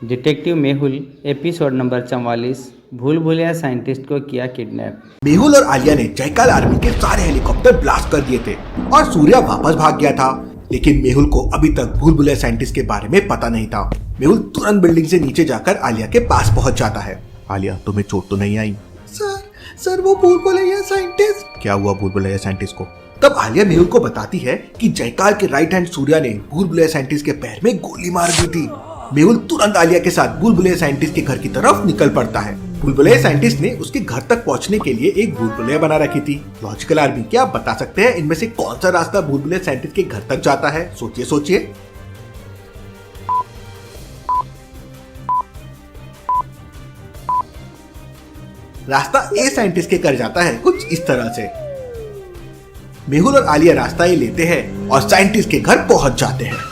Detective Mehul episode number 44 भूल Bhulaiyaa scientist को किया किडनैप। मेहुल और आलिया ने जयकाल आर्मी के सारे हेलीकॉप्टर ब्लास्ट कर दिए थे और सूर्या वापस भाग गया था। लेकिन मेहुल को अभी तक भूल भुलैया साइंटिस्ट के बारे में पता नहीं था। मेहुल तुरंत बिल्डिंग से नीचे जाकर आलिया के पास पहुंच जाता है। आलिया, तुम्हें चोट तो नहीं आई? सर वो भूल भुलैया साइंटिस्ट। क्या हुआ भूल भुलैया साइंटिस्ट को? तब आलिया मेहुल को बताती है कि जयकाल के राइट हैंड सूर्या ने भूल भुलैया साइंटिस्ट के पैर में गोली मार दी थी। मेहुल तुरंत आलिया के साथ भूल भुलैया साइंटिस्ट के घर की तरफ निकल पड़ता है। भूल भुलैया साइंटिस्ट ने उसके घर तक पहुंचने के लिए एक भूल भुलैया बना रखी थी। लॉजिकल आर्मी, क्या आप बता सकते हैं इनमें से कौन सा रास्ता भूल भुलैया साइंटिस्ट के घर तक जाता है? सोचिए सोचिए। रास्ता ए साइंटिस्ट के घर जाता है कुछ इस तरह से। मेहुल और आलिया रास्ता ये लेते हैं और साइंटिस्ट के घर पहुंच जाते हैं।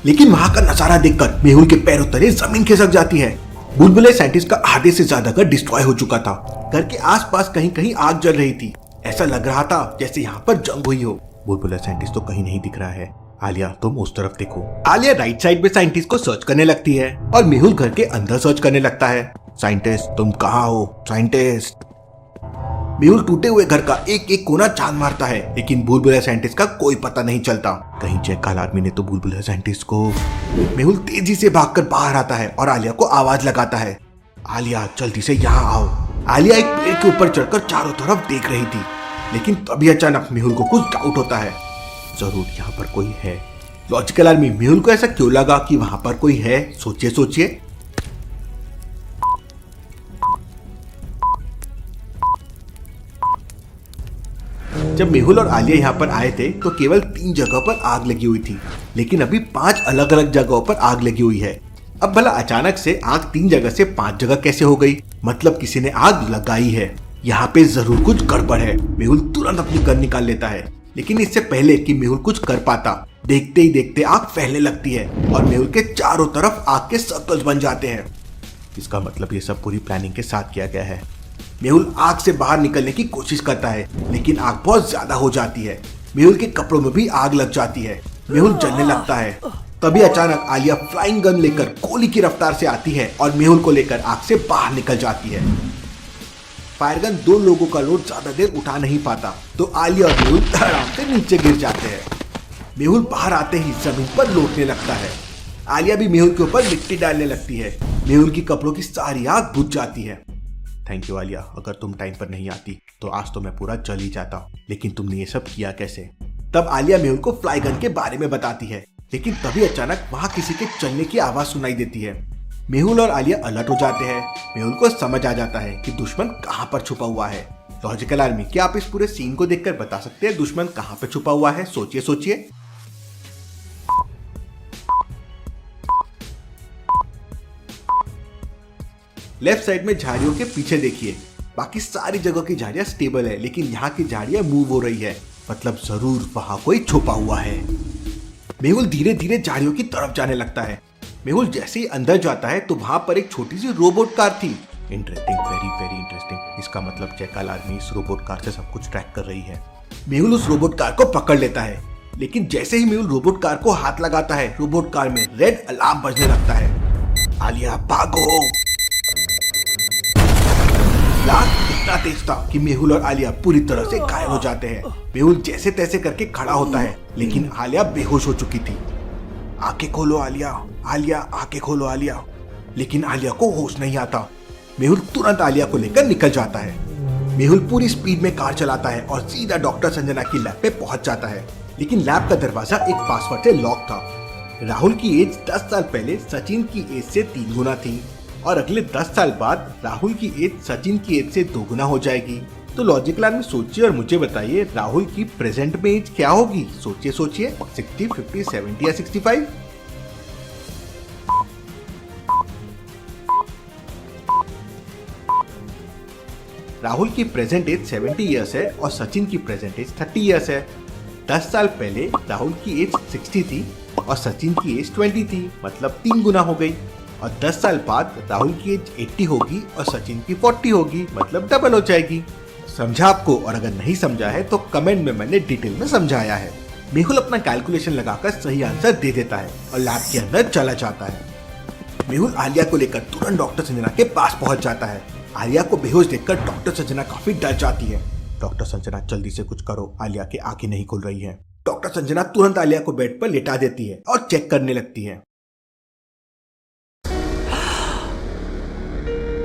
लेकिन वहां का नजारा देखकर मेहुल के पैरों तले जमीन खिसक जाती है। भूल भुलैया साइंटिस्ट का आधे से ज्यादा घर डिस्ट्रॉय हो चुका था। घर के आसपास कहीं कहीं आग जल रही थी। ऐसा लग रहा था जैसे यहाँ पर जंग हुई हो। भूल भुलैया साइंटिस्ट तो कहीं नहीं दिख रहा है। आलिया, तुम उस तरफ देखो। आलिया राइट साइड में साइंटिस्ट को सर्च करने लगती है और मेहुल घर के अंदर सर्च करने लगता है। साइंटिस्ट, तुम कहाँ हो? साइंटिस्ट। मेहुल टूटे हुए घर का एक एक कोना छान मारता है, लेकिन भूल भुलैया साइंटिस्ट का कोई पता नहीं चलता। कहीं जयकाल आर्मी ने तो भूल भुलैया साइंटिस्ट को। मेहुल तेजी से भागकर बाहर आता है और आलिया को आवाज लगाता है। आलिया, जल्दी से यहाँ आओ। आलिया एक पेड़ के ऊपर चढ़कर चारों तरफ देख रही थी, लेकिन तभी अचानक मेहुल को कुछ डाउट होता है। जरूर यहाँ पर कोई है। लॉजिकल आर्मी, मेहुल को ऐसा क्यों लगा कि वहां पर कोई है? सोचिए सोचिए। जब मेहुल और आलिया यहाँ पर आए थे तो केवल 3 जगह पर आग लगी हुई थी, लेकिन अभी 5 अलग अलग जगहों पर आग लगी हुई है। अब भला अचानक से आग 3 जगह से 5 जगह कैसे हो गई? मतलब किसी ने आग लगाई है। यहाँ पे जरूर कुछ गड़बड़ है। मेहुल तुरंत अपनी गन निकाल लेता है, लेकिन इससे पहले कि मेहुल कुछ कर पाता, देखते ही देखते आग फैलने लगती है और मेहुल के चारों तरफ आग के सर्कल्स बन जाते हैं। इसका मतलब ये सब पूरी प्लानिंग के साथ किया गया है। मेहुल आग से बाहर निकलने की कोशिश करता है, लेकिन आग बहुत ज्यादा हो जाती है। मेहुल के कपड़ों में भी आग लग जाती है। मेहुल जलने लगता है। तभी अचानक आलिया फ्लाइंग गन लेकर गोली की रफ्तार से आती है और मेहुल को लेकर आग से बाहर निकल जाती है। फायरगन 2 लोगों का लोड ज्यादा देर उठा नहीं पाता, तो आलिया और मेहुल आराम से नीचे गिर जाते हैं। मेहुल बाहर आते ही जमीन पर लौटने लगता है। आलिया भी मेहुल के ऊपर मिट्टी डालने लगती है। मेहुल की कपड़ों की सारी आग बुझ जाती है। थैंक यू आलिया, अगर तुम टाइम पर नहीं आती तो आज तो मैं पूरा जल ही जाता। लेकिन तुमने ये सब किया कैसे? तब आलिया मेहुल को फ्लाई गन के बारे में बताती है, लेकिन तभी अचानक वहां किसी के चलने की आवाज सुनाई देती है। मेहुल और आलिया अलर्ट हो जाते हैं। मेहुल को समझ आ जाता है कि दुश्मन कहां पर छुपा हुआ है। लॉजिकल आर्मी, क्या आप इस पूरे सीन को देखकर बता सकते हैं दुश्मन कहां पर छुपा हुआ है? सोचिए सोचिए। लेफ्ट साइड में झाड़ियों के पीछे देखिए, बाकी सारी जगह की झाड़ियां स्टेबल है, लेकिन यहाँ की झाड़ियां मूव हो रही है। मतलब जरूर वहां कोई छुपा हुआ है। मेहुल धीरे धीरे झाड़ियों की तरफ जाने लगता है। मेहुल जैसे ही अंदर जाता है तो वहां पर एक छोटी सी रोबोट कार थी। Interesting, very very interesting. इसका मतलब जयकाल आर्मी इस रोबोट कार से सब कुछ ट्रैक कर रही है। मेहुल उस रोबोट कार को पकड़ लेता है, लेकिन जैसे ही मेहुल रोबोट कार को हाथ लगाता है, रोबोट कार में रेड अलार्म बजने लगता है। आलिया, भागो। ब्लास्ट इतना तेज था कि मेहुल और आलिया पूरी तरह से घायल हो जाते हैं। मेहुल जैसे तैसे करके खड़ा होता है, लेकिन आलिया बेहोश हो चुकी थी। आंखें खोलो आलिया, आलिया आंखें खोलो आलिया। लेकिन आलिया को होश नहीं आता। मेहुल तुरंत आलिया को लेकर निकल जाता है। मेहुल पूरी स्पीड में कार चलाता है और सीधा डॉक्टर संजना की लैब पे पहुंच जाता है, लेकिन लैब का दरवाजा एक पासवर्ड से लॉक था। राहुल की एज 10 साल पहले सचिन की एज से 3 गुना थी और अगले 10 साल बाद राहुल की एज सचिन की एज से 2 गुना हो जाएगी। तो लॉजिकल आर्मी, सोचिए और मुझे बताइए राहुल की प्रेजेंट में एज क्या होगी? सोचिए सोचिए। 60, 50, 70 या 65? राहुल की प्रेजेंट एज 70 इयर्स है और सचिन की प्रेजेंट एज 30 इयर्स है। 10 साल पहले राहुल की एज 60 थी और सचिन की एज 20 थी, मतलब 3 गुना हो गई। और 10 साल बाद राहुल की एज 80 होगी और सचिन की 40 होगी, मतलब डबल हो जाएगी। समझा आपको? और अगर नहीं समझा है तो कमेंट में मैंने डिटेल में समझाया है। मेहुल अपना कैलकुलेशन लगाकर सही आंसर दे देता है और लैब के अंदर चला जाता है। मेहुल आलिया को लेकर तुरंत डॉक्टर संजना के पास पहुंच जाता है। आलिया को बेहोश देखकर डॉक्टर संजना काफी डर जाती है। डॉक्टर संजना जल्दी से कुछ करो, आलिया की आंखें नहीं खुल रही हैं। डॉक्टर संजना तुरंत आलिया को बेड पर लेटा देती है और चेक करने लगती है।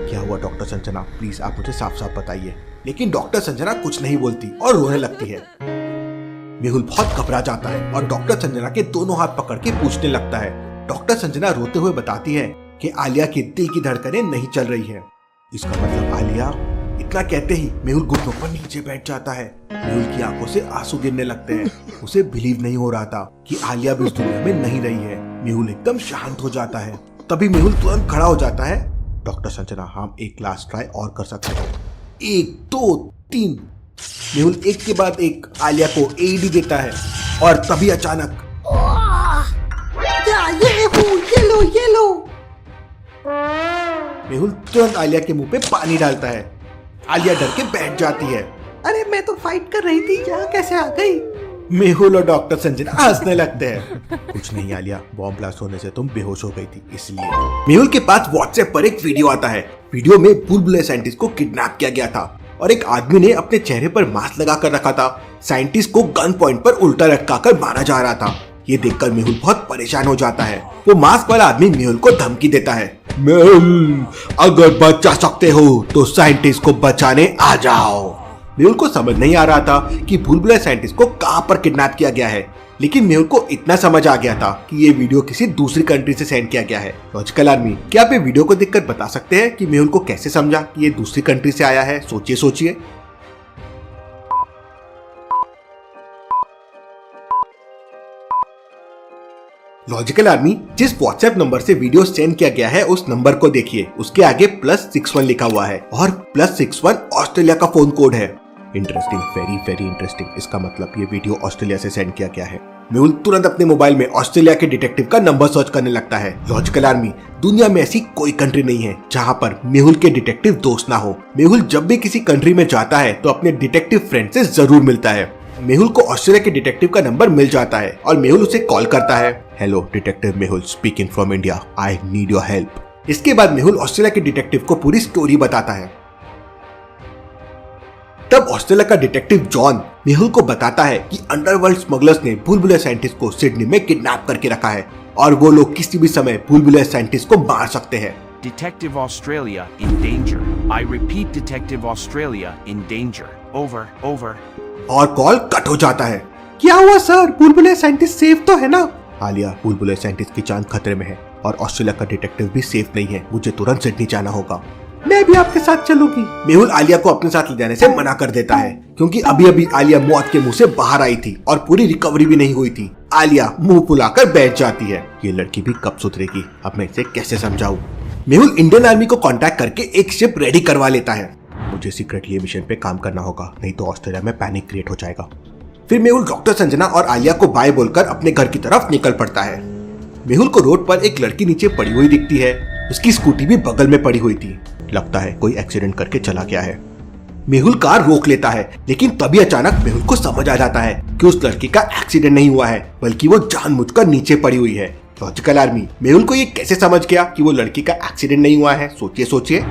क्या हुआ डॉक्टर संजना, प्लीज आप मुझे साफ साफ बताइए। लेकिन डॉक्टर संजना कुछ नहीं बोलती और रोने लगती है। मेहुल बहुत घबरा जाता है और डॉक्टर संजना के दोनों हाथ पकड़ के पूछने लगता है। डॉक्टर संजना रोते हुए बताती है कि आलिया की दिल की धड़कनें नहीं चल रही है। इसका मतलब आलिया। इतना कहते ही मेहुल घुटनों पर नीचे बैठ जाता है। मेहुल की आंखों से आंसू गिरने लगते हैं। उसे बिलीव नहीं हो रहा था कि आलिया भी इस दुनिया में नहीं रही है। मेहुल एकदम शांत हो जाता है। तभी मेहुल तुरंत खड़ा हो जाता है। डॉक्टर संजना, हम एक लास्ट ट्राई और कर सकते हैं। 1 2 3। मेहुल एक के बाद एक आलिया को एईडी देता है और तभी अचानक ये लो। मेहुल तुरंत आलिया के मुंह पे पानी डालता है। आलिया डर के बैठ जाती है। अरे मैं तो फाइट कर रही थी, यहाँ कैसे आ गई? मेहुल और डॉक्टर संजना हंसने लगते हैं। कुछ नहीं आलिया, बॉम्ब ब्लास्ट होने से तुम बेहोश हो गई थी इसलिए। मेहुल के पास व्हाट्सएप पर एक वीडियो आता है। वीडियो में बुलबुले साइंटिस्ट को किडनैप किया गया था और एक आदमी ने अपने चेहरे पर मास्क लगा कर रखा था। साइंटिस्ट को गन पॉइंट पर उल्टा लटकाकर मारा जा रहा था। ये देखकर मेहुल बहुत परेशान हो जाता है। वो मास्क वाला आदमी मेहुल को धमकी देता है, मेहुल अगर बचा सकते हो तो साइंटिस्ट को बचाने आ जाओ। मेहुल को समझ नहीं आ रहा था कि बुलबुले साइंटिस्ट को कहां पर किडनैप किया गया है, लेकिन मेहुल को इतना समझ आ गया था कि ये वीडियो किसी दूसरी कंट्री से सेंड किया गया है। लॉजिकल आर्मी, क्या आप ये वीडियो को देखकर बता सकते हैं कि मेहुल को कैसे समझा कि ये दूसरी कंट्री से आया है? सोचिए। लॉजिकल आर्मी, जिस व्हाट्सएप नंबर से वीडियो सेंड किया गया है उस नंबर को देखिए। उसके आगे +61 लिखा हुआ है और +61 ऑस्ट्रेलिया का फोन कोड है। Interesting, very interesting. इसका मतलब ये वीडियो ऑस्ट्रेलिया से सेंड किया गया है। मेहुल तुरंत अपने मोबाइल में ऑस्ट्रेलिया के डिटेक्टिव का नंबर सर्च करने लगता है। लॉजिकल आर्मी, दुनिया में ऐसी कोई कंट्री नहीं है जहां पर मेहुल के डिटेक्टिव दोस्त ना हो। मेहुल जब भी किसी कंट्री में जाता है तो अपने डिटेक्टिव फ्रेंड से जरूर मिलता है। मेहुल को ऑस्ट्रेलिया के डिटेक्टिव का नंबर मिल जाता है और मेहुल उसे कॉल करता है। Hello detective Mehul speaking from India, I need your help. इसके बाद मेहुल ऑस्ट्रेलिया के डिटेक्टिव को पूरी स्टोरी बताता है। तब ऑस्ट्रेलिया का डिटेक्टिव जॉन मेहुल को बताता है कि अंडरवर्ल्ड स्मगलर्स ने बुलबुले साइंटिस्ट को सिडनी में किडनैप करके रखा है और वो लोग किसी भी समय बुलबुले साइंटिस्ट को मार सकते हैं। Detective Australia in danger. I repeat, Detective Australia in danger. Over, over. और कॉल कट हो जाता है। क्या हुआ सर, बुलबुले साइंटिस्ट सेफ तो है ना? आलिया, बुलबुले साइंटिस्ट की जान खतरे में है और ऑस्ट्रेलिया का डिटेक्टिव भी सेफ नहीं है। मुझे तुरंत सिडनी जाना होगा। मैं भी आपके साथ चलूंगी। मेहुल आलिया को अपने साथ ले जाने से मना कर देता है क्योंकि अभी आलिया मौत के मुंह से बाहर आई थी और पूरी रिकवरी भी नहीं हुई थी। आलिया मुंह फुलाकर बैठ जाती है। ये लड़की भी कब सुधरेगी, अब मैं इसे कैसे समझाऊं? मेहुल इंडियन आर्मी को कांटेक्ट करके एक शिप रेडी करवा लेता है। मुझे सीक्रेटली मिशन पे काम करना होगा, नहीं तो ऑस्ट्रेलिया में पैनिक क्रिएट हो जाएगा। फिर मेहुल डॉक्टर संजना और आलिया को बाय बोलकर अपने घर की तरफ निकल पड़ता है। मेहुल को रोड पर एक लड़की नीचे पड़ी हुई दिखती है। उसकी स्कूटी भी बगल में पड़ी हुई थी। लगता है कोई एक्सीडेंट करके चला गया है। मेहुल कार रोक लेता है, लेकिन तभी अचानक मेहुल को समझ आ जाता है कि उस लड़की का एक्सीडेंट नहीं हुआ है, बल्कि वो जानबूझकर नीचे पड़ी हुई है। लॉजिकल आर्मी, मेहुल को ये कैसे समझ गया कि वो लड़की का एक्सीडेंट नहीं हुआ है? सोचिए।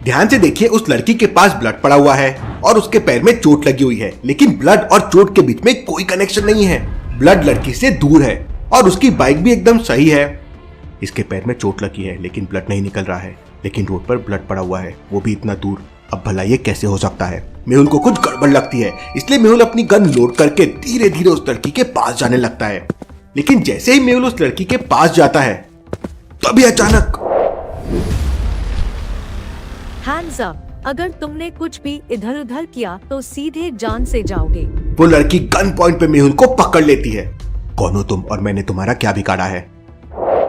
ध्यान से देखिए, उस लड़की के पास ब्लड पड़ा हुआ है और उसके पैर में चोट लगी हुई है, लेकिन ब्लड और चोट के बीच में कोई कनेक्शन नहीं है। ब्लड लड़की से दूर है और उसकी बाइक भी एकदम सही है। इसके पैर में चोट लगी है लेकिन ब्लड नहीं निकल रहा है, लेकिन रोड पर ब्लड पड़ा हुआ है, वो भी इतना दूर। अब भला ये कैसे हो सकता है? मेहुल को कुछ गड़बड़ लगती है, इसलिए मेहुल अपनी गन लोड करके धीरे धीरे उस लड़की के पास जाने लगता है। लेकिन जैसे ही मेहुल उस लड़की के पास जाता है तभी अचानक हैंड्स अप, अगर तुमने कुछ भी इधर उधर किया तो सीधे जान से जाओगे। वो लड़की गन पॉइंट पे मेहुल को पकड़ लेती है। कौन हो तुम और मैंने तुम्हारा क्या बिगाड़ा है?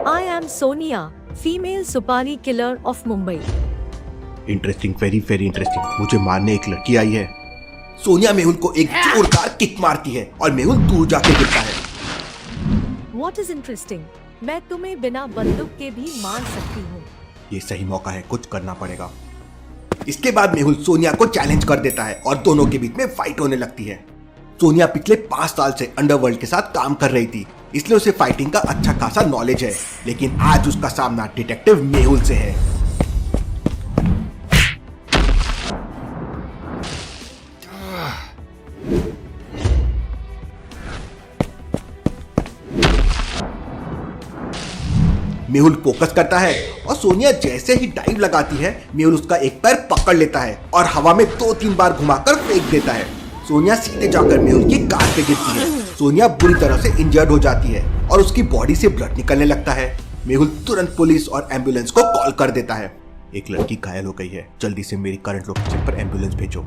आई एम सोनिया, फीमेल सुपारी killer of Mumbai. Interesting, very interesting. मुझे मारने एक लड़की आई है। सोनिया मेहुल को एक जोरदार किक मारती है और मेहुल दूर जाके गिरता है। What is interesting? मैं तुम्हें बिना बंदूक के भी मार सकती हूँ। ये सही मौका है, कुछ करना पड़ेगा। इसके बाद मेहुल सोनिया को चैलेंज कर देता है और दोनों के बीच में फाइट होने लगती है। सोनिया पिछले 5 साल से अंडरवर्ल्ड के साथ काम कर रही थी, इसलिए उसे फाइटिंग का अच्छा खासा नॉलेज है। लेकिन आज उसका सामना डिटेक्टिव मेहुल से है। मेहुल फोकस करता है और सोनिया जैसे ही डाइव लगाती है, मेहुल उसका एक पैर पकड़ लेता है और हवा में 2-3 बार घुमाकर फेंक देता है। सोनिया सीधे जाकर मेहुल की कार पे गिरती है। सोनिया बुरी तरह से इंजर्ड हो जाती है और उसकी बॉडी से ब्लड निकलने लगता है। मेहुल तुरंत पुलिस और एम्बुलेंस को कॉल कर देता है। एक लड़की घायल हो गई है, जल्दी से मेरी करंट लोकेशन पर एम्बुलेंस भेजो।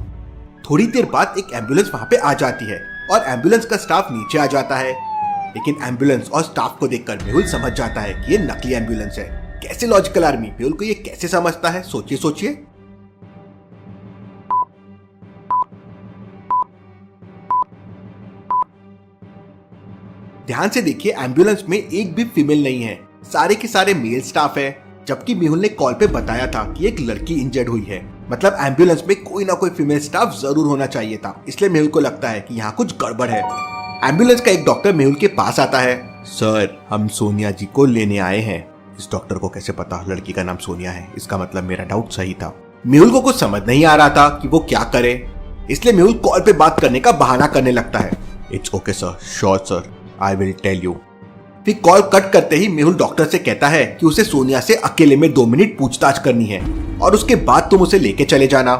थोड़ी देर बाद एक एम्बुलेंस वहां पे आ जाती है और एम्बुलेंस का स्टाफ नीचे आ जाता है। लेकिन एम्बुलेंस और स्टाफ को देखकर मेहुल समझ जाता है कि ये नकली एम्बुलेंस है। कैसे लॉजिकल आर्मी मेहुल को ये कैसे समझता है, सोचिए। ध्यान से देखिए, एम्बुलेंस में एक भी फीमेल नहीं है, सारे के सारे मेल स्टाफ है। जबकि मेहुल ने कॉल पे बताया था कि एक लड़की इंजर्ड हुई है, मतलब एम्बुलेंस में कोई ना कोई फीमेल स्टाफ जरूर होना चाहिए था। इसलिए मेहुल को लगता है कि यहाँ कुछ गड़बड़ है। एम्बुलेंस का एक डॉक्टर मेहुल के पास आता है। सर, हम सोनिया जी को लेने आए हैं। इस डॉक्टर को कैसे पता लड़की का नाम सोनिया है? इसका मतलब मेरा डाउट सही था। मेहुल को कुछ समझ नहीं आ रहा था कि वो क्या करे, इसलिए मेहुल कॉल पे बात करने का बहाना करने लगता है। It's okay sir, sure sir, I will tell you. फिर कॉल कट करते ही मेहुल डॉक्टर से कहता है कि उसे सोनिया से अकेले में 2 मिनट पूछताछ करनी है और उसके बाद तुम उसे लेके चले जाना।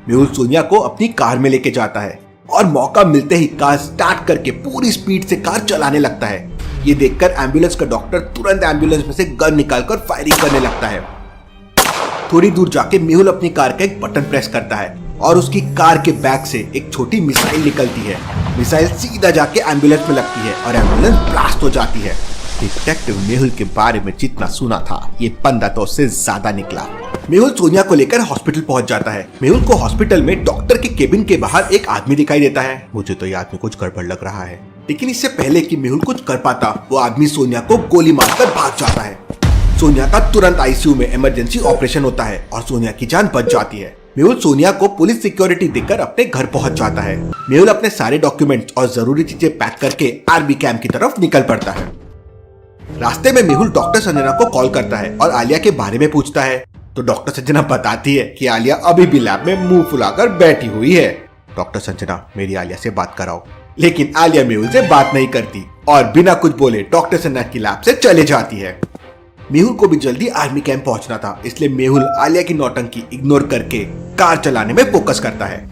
मेहुल सोनिया को अपनी कार में लेके जाता है और मौका मिलते ही कार स्टार्ट करके पूरी स्पीड से कार चलाने लगता है। ये देखकर एम्बुलेंस का डॉक्टर तुरंत एम्बुलेंस में से गन निकालकर फायरिंग करने लगता है। थोड़ी दूर जाके मेहुल अपनी कार का एक बटन प्रेस करता है और उसकी कार के बैक से एक छोटी मिसाइल निकलती है। मिसाइल सीधा जाके एम्बुलेंस में लगती है और एम्बुलेंस ब्लास्ट हो जाती है। डिटेक्टिव मेहुल के बारे में जितना सुना था, ये पंदा तो उससे ज्यादा निकला। मेहुल सोनिया को लेकर हॉस्पिटल पहुंच जाता है। मेहुल को हॉस्पिटल में डॉक्टर के केबिन के बाहर एक आदमी दिखाई देता है। मुझे तो ये आदमी कुछ गड़बड़ लग रहा है, लेकिन इससे पहले कि मेहुल कुछ कर पाता, वो आदमी सोनिया को गोली मारकर भाग जाता है। सोनिया का तुरंत आईसीयू में इमरजेंसी ऑपरेशन होता है और सोनिया की जान बच जाती है। मेहुल सोनिया को पुलिस सिक्योरिटी देकर अपने घर पहुंच जाता है। मेहुल अपने सारे डॉक्यूमेंट्स और जरूरी चीजें पैक करके आर्मी कैंप की तरफ निकल पड़ता है। रास्ते में मेहुल डॉक्टर संजना को कॉल करता है और आलिया के बारे में पूछता है, तो डॉक्टर संजना बताती है कि आलिया अभी भी लैब में मुंह फुलाकर बैठी हुई है। डॉक्टर संजना, मेरी आलिया से बात कराओ। लेकिन आलिया मेहुल से बात नहीं करती और बिना कुछ बोले डॉक्टर संजना की लैब से चले जाती है। मेहुल को भी जल्दी आर्मी कैंप पहुंचना था, इसलिए मेहुल आलिया की नौटंकी इग्नोर करके कार चलाने में फोकस करता है।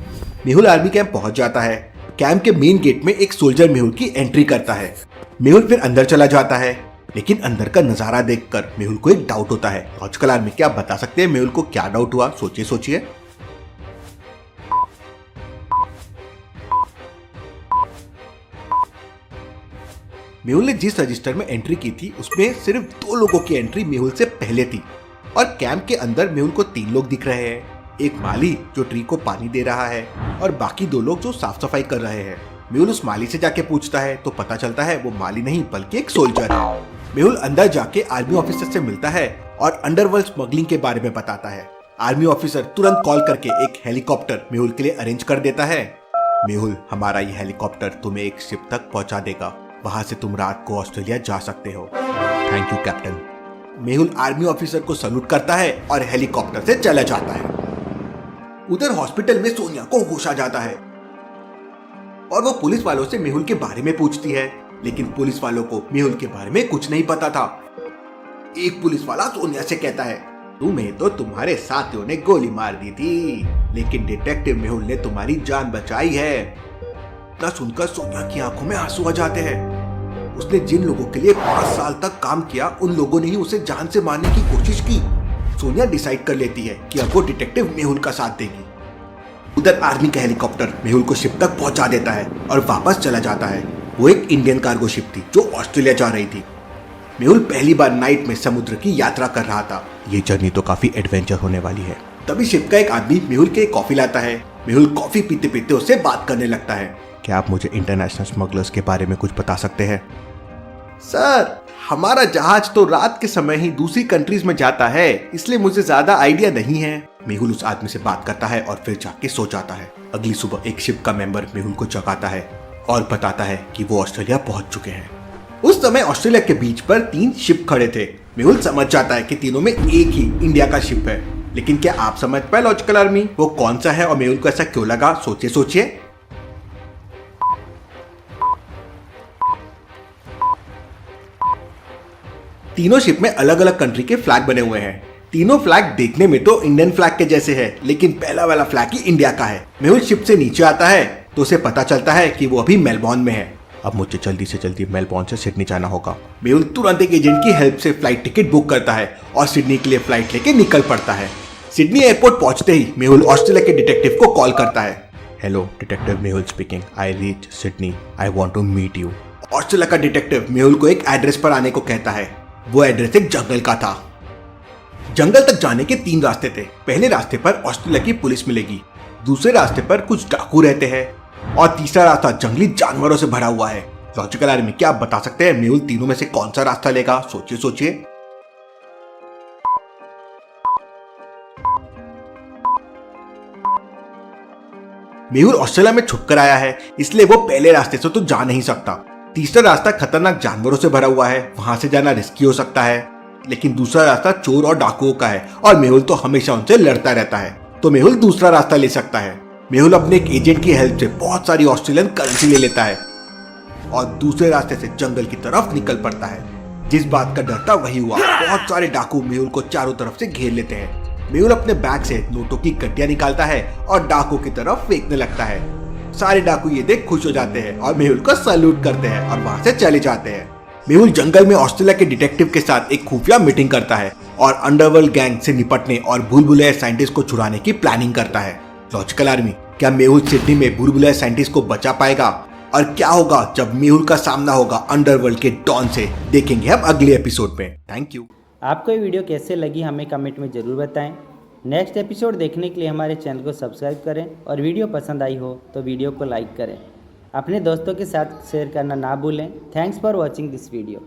मेहुल आर्मी कैंप पहुंच जाता है। कैंप के मेन गेट में एक सोल्जर मेहुल की एंट्री करता है। मेहुल फिर अंदर चला जाता है, लेकिन अंदर का नजारा देखकर मेहुल को एक डाउट होता है। लॉजिकल आर्मी, क्या आप बता सकते हैं मेहुल को क्या डाउट हुआ? सोचिए। मेहुल ने जिस रजिस्टर में एंट्री की थी उसमें सिर्फ 2 लोगों की एंट्री मेहुल से पहले थी और कैंप के अंदर मेहुल को 3 लोग दिख रहे हैं। एक माली जो ट्री को पानी दे रहा है और बाकी 2 लोग जो साफ सफाई कर रहे हैं। मेहुल उस माली से जाके पूछता है तो पता चलता है वो माली नहीं बल्कि एक सोल्जर है। मेहुल अंदर जाके आर्मी ऑफिसर से मिलता है और अंडरवर्ल्ड स्मगलिंग के बारे में बताता है। आर्मी ऑफिसर तुरंत कॉल करके एक हेलीकॉप्टर मेहुल के लिए अरेंज कर देता है। मेहुल, हमारा ये हेलीकॉप्टर तुम्हें एक शिप तक पहुंचा देगा, वहां से तुम रात को ऑस्ट्रेलिया जा सकते हो। Thank you captain. Mehul army officer को सल्यूट करता है और हेलीकॉप्टर से चला जाता है। उधर हॉस्पिटल में सोनिया को होश आ जाता है और वो पुलिस वालों से मेहुल के बारे में पूछती है, लेकिन पुलिस वालों को मेहुल के बारे में कुछ नहीं पता था। एक पुलिस वाला सोनिया से कहता है, तुम्हें तो तुम्हारे साथियों ने गोली मार दी थी, लेकिन डिटेक्टिव मेहुल ने तुम्हारी जान बचाई है। इतना सुनकर सोनिया की आंखों में आंसू आ जाते हैं। उसने जिन लोगों के लिए 5 साल तक काम किया, उन लोगों ने ही उसे जान से मारने की कोशिश की। सोनिया डिसाइड कर लेती है कि अब वो डिटेक्टिव मेहुल का साथ देगी। उधर आर्मी का हेलीकॉप्टर मेहुल को शिप तक पहुंचा देता है और वापस चला जाता है। वो एक इंडियन कार्गो शिप थी जो ऑस्ट्रेलिया जा रही थी। मेहुल पहली बार नाइट में समुद्र की यात्रा कर रहा था। ये जर्नी तो काफी एडवेंचर होने वाली है। तभी शिप का एक आदमी मेहुल के कॉफी लाता है। मेहुल कॉफी पीते पीते उससे बात करने लगता है। क्या आप मुझे इंटरनेशनल स्मगलर्स के बारे में कुछ बता सकते हैं? सर, हमारा जहाज तो रात के समय ही दूसरी कंट्रीज में जाता है, इसलिए मुझे ज्यादा आइडिया नहीं है। मेहुल उस आदमी से बात करता है और फिर जाके सो जाता है। अगली सुबह एक शिप का मेंबर मेहुल को जगाता है और बताता है कि वो ऑस्ट्रेलिया पहुंच चुके हैं। उस समय ऑस्ट्रेलिया के बीच पर 3 शिप खड़े थे। मेहुल समझ जाता है कि तीनों में एक ही इंडिया का शिप है, लेकिन क्या आप समझ पाए लॉजिकल आर्मी वो कौन सा है और मेहुल को ऐसा क्यों लगा? सोचिए। तीनों शिप में अलग अलग कंट्री के फ्लैग बने हुए हैं। तीनों फ्लैग देखने में तो इंडियन फ्लैग के जैसे है, लेकिन पहला वाला फ्लैग ही इंडिया का है। मेहुल शिप से नीचे आता है तो उसे पता चलता है कि वो अभी मेलबॉर्न में है। अब मुझे जल्दी से जल्दी मेलबॉर्न से सिडनी जाना होगा। मेहुल तुरंत एक एजेंट की हेल्प से फ्लाइट टिकट बुक करता है और सिडनी के लिए फ्लाइट लेके निकल पड़ता है। सिडनी एयरपोर्ट पहुंचते ही मेहुल ऑस्ट्रेलिया के डिटेक्टिव को कॉल करता है। Hello, detective Mehul speaking. I reach Sydney. I want to meet you. Australia का डिटेक्टिव मेहुल को एक एड्रेस पर आने को कहता है। वो एड्रेस एक जंगल का था। जंगल तक जाने के 3 रास्ते थे। पहले रास्ते पर ऑस्ट्रेलिया की पुलिस मिलेगी, दूसरे रास्ते पर कुछ डाकू रहते हैं और तीसरा रास्ता जंगली जानवरों से भरा हुआ है। लॉजिकल आर्मी, क्या आप बता सकते हैं मेहुल तीनों में से कौन सा रास्ता लेगा? सोचिए। मेहुल ऑस्ट्रेलिया में छुपकर आया है, इसलिए वो पहले रास्ते से तो जा नहीं सकता। तीसरा रास्ता खतरनाक जानवरों से भरा हुआ है, वहां से जाना रिस्की हो सकता है। लेकिन दूसरा रास्ता चोर और डाकुओं का है और मेहुल तो हमेशा उनसे लड़ता रहता है, तो मेहुल दूसरा रास्ता ले सकता है। मेहुल अपने एक एजेंट की हेल्प से बहुत सारी ऑस्ट्रेलियन करेंसी ले लेता है और दूसरे रास्ते से जंगल की तरफ निकल पड़ता है। जिस बात का डर था वही हुआ। बहुत सारे डाकू मेहुल को चारों तरफ से घेर लेते हैं। मेहुल अपने बैग से नोटों की गड्डियां निकालता है और डाकू की तरफ फेंकने लगता है। सारे डाकू ये देख खुश हो जाते हैं और मेहुल को सैल्यूट करते हैं और वहां से चले जाते हैं। मेहुल जंगल में ऑस्ट्रेलिया के डिटेक्टिव के साथ एक खुफिया मीटिंग करता है और अंडरवर्ल्ड गैंग से निपटने और भूल-भुलैया साइंटिस्ट को छुड़ाने की प्लानिंग करता है। लॉजिकल आर्मी, क्या मेहुल सिडनी में भूल-भुलैया साइंटिस्ट को बचा पाएगा? और क्या होगा जब मेहुल का सामना होगा अंडरवर्ल्ड के डॉन से? देखेंगे हम अगले एपिसोड में। Thank you. आपको ये वीडियो कैसे लगी हमें कमेंट में ज़रूर बताएं। नेक्स्ट एपिसोड देखने के लिए हमारे चैनल को सब्सक्राइब करें और वीडियो पसंद आई हो तो वीडियो को लाइक करें। अपने दोस्तों के साथ शेयर करना ना भूलें। Thanks for watching this video.